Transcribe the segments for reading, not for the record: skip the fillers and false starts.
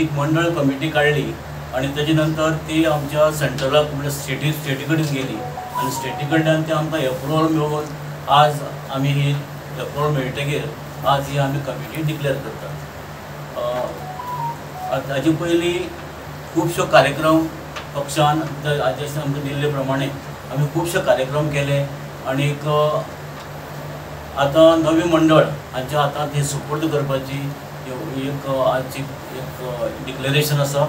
एक मंडळ कमिटी काढली आणि त्याच्यानंतर ती आमच्या सेंट्रलाक म्हणजे स्टेटी कडेन गेली आणि स्टेटी कडल्यान ते आमकां एप्रुवल मेळून आज आमी ही एप्रुवल मेळटकीर आज ही आमी कमिटी डिक्लेअर करतात. ताजे पयलीं खुबश्यो कार्यक्रम पक्षान जशें आमकां दिल्ले प्रमाणे आमी खुबशे कार्यक्रम केले आणि आतां नवी मंडळ हांच्या हातांत ही सुपूर्द करपाची एक आजची एक डिक्लेरेशन आसा.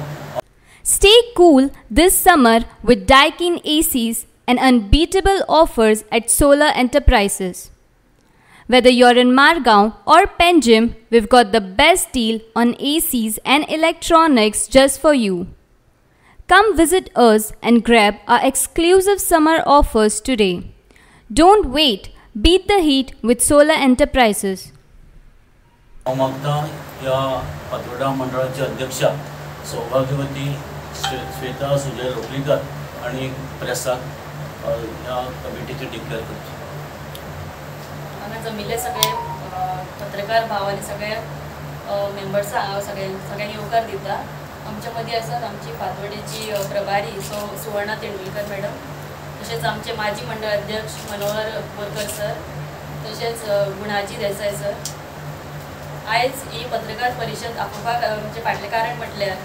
Stay cool this summer with Daikin ACs and unbeatable offers at Solar Enterprises. Whether you're in Margaon or Panjim, we've got the best deal on ACs and electronics just for you. Come visit us and grab our exclusive summer offers today. Don't wait, beat the heat with Solar Enterprises. हांव मागतां ह्या फातोर्डा मंडळाची अध्यक्षा सौभाग्यवती श्वेता सुजय रोखलीकर आणि प्रेसाक ह्या कमिटीचे declare करचे. हांगा जमिल्ले सगळे पत्रकार भाव आनी सगळे मेंबर्सां हांव सगळ्यांक येवकार दिता. आमच्या मदीं आसात आमची फातोर्डेची प्रभारी सुवर्णा तेंडुलकर मॅडम, तशेंच आमचे माजी मंडळ अध्यक्ष मनोहर बोरकर सर, तशेंच गुणाजी देसाय सर. आयज ही पत्रकार परिशद आपोवपाक म्हणजे फाटलें कारण म्हटल्यार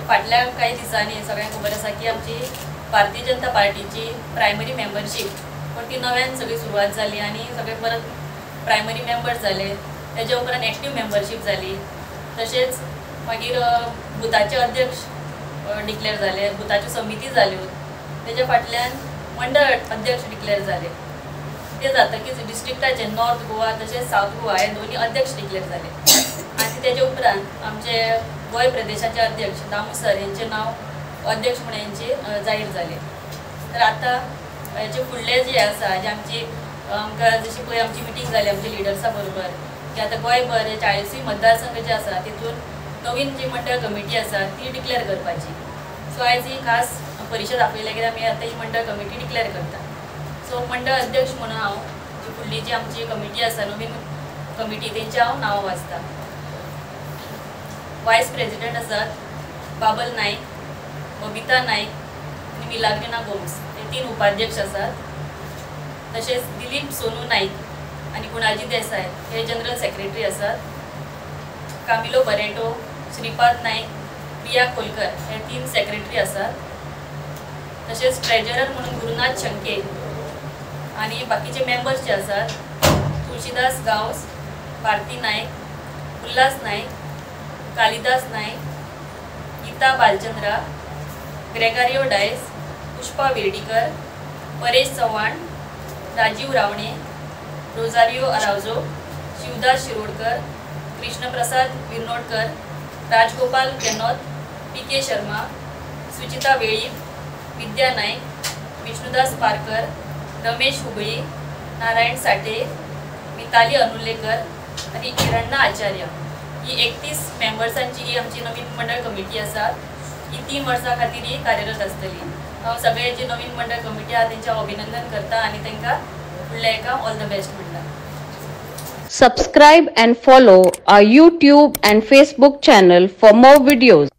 फाटल्या काही दिसांनी सगळ्यांक खबर आसा की आमची भारतीय जनता पार्टीची प्रायमरी मेंबरशीप पण ती नव्यान सगळी सुरवात जाली आणि सगळे परत प्रायमरी मेंबर्स जाले. तेज्या उपरांत एक्टीव मेंबरशीप जाली. तशेंच मागीर बुथाचे अध्यक्ष डिक्लेअर जाले, बुथाच्यो समिती जाल्यो. तेज्या फाटल्यान मंडळ अध्यक्ष डिक्लेअर जाले. ते जातकीच डिस्ट्रिक्टाचे नॉर्थ गोवा तशेंच साऊथ गोवा हे दोन्ही अध्यक्ष डिक्लेअर जाले. आणि तेज्या उपरांत आमचे गोंय प्रदेशाचे अध्यक्ष दामू सर यांचे नाव अध्यक्ष म्हणून यांचे जाहीर झाले. तर आता हेचे फुडले जे आसा जे आमची आमकां जशी पळय आमची मिटींग जाली आमच्या लिडर्सां बरोबर की आतां गोंयभर 40 मतदारसंघ जे आसा तितून नवीन जी मंडळ कमिटी आसा ती डिक्लेअर करपाची. सो आयज ही खास परिशद आपयल्या कित्याक आमी आतां ही मंडळ कमिटी डिक्लेअर करता. सो मंडळ अध्यक्ष म्हणून हांव जी फुडली जी आमची कमिटी आसा नवीन कमिटी तेंची हांव नांवां वाचता. वायस प्रेसिडेंट आसात बाबल नाईक, बबिता नाईक आणि मिलाग्रिना गोम्स हे 3 उपाध्यक्ष आसात. तसेच दिलीप सोनू नाईक आणि गुणाजी देसाय हे जनरल सेक्रेटरी आसात. कामिलो बरेटो, श्रीपाद नाईक, प्रिया कोलकर हे 3 सेक्रेटरी आसात. तसेच ट्रेजरर म्हणून गुरुनाथ शंके आणि बाकीचे मेंबर्स जे आसात तुळशीदास गांवस, भारती नाईक, उल्हास नाईक, कालिदास नाईक, गीता बालचंद्रा, ग्रेगारियो डायस, पुष्पा वेर्डीकर, परेश चव्हाण, राजीव रावणे, रोजारियो अरावजो, शिवदास शिरोडकर, कृष्णप्रसाद विर्नोडकर, राजगोपाल केनोत, पी.के. शर्मा, सुचिता वेळीप, विद्या नाईक, विष्णुदास पारकर, रमेश हुबळी, नारायण साठे, मिताली अनुलेकर आणि किरणा आचार्य ही 31 मेंबर्सांची ही आमची नवीन मंडळ कमिटी आसा. ही 3 वर्सां खातीर ही कार्यरत आसतली. हांव सगळे जी नवीन मंडळ कमिटी आहा तेंचें अभिनंदन करता आणि तांकां फुडल्या एका ऑल द बेस्ट म्हणटा. Subscribe and follow our YouTube and Facebook channel for more videos.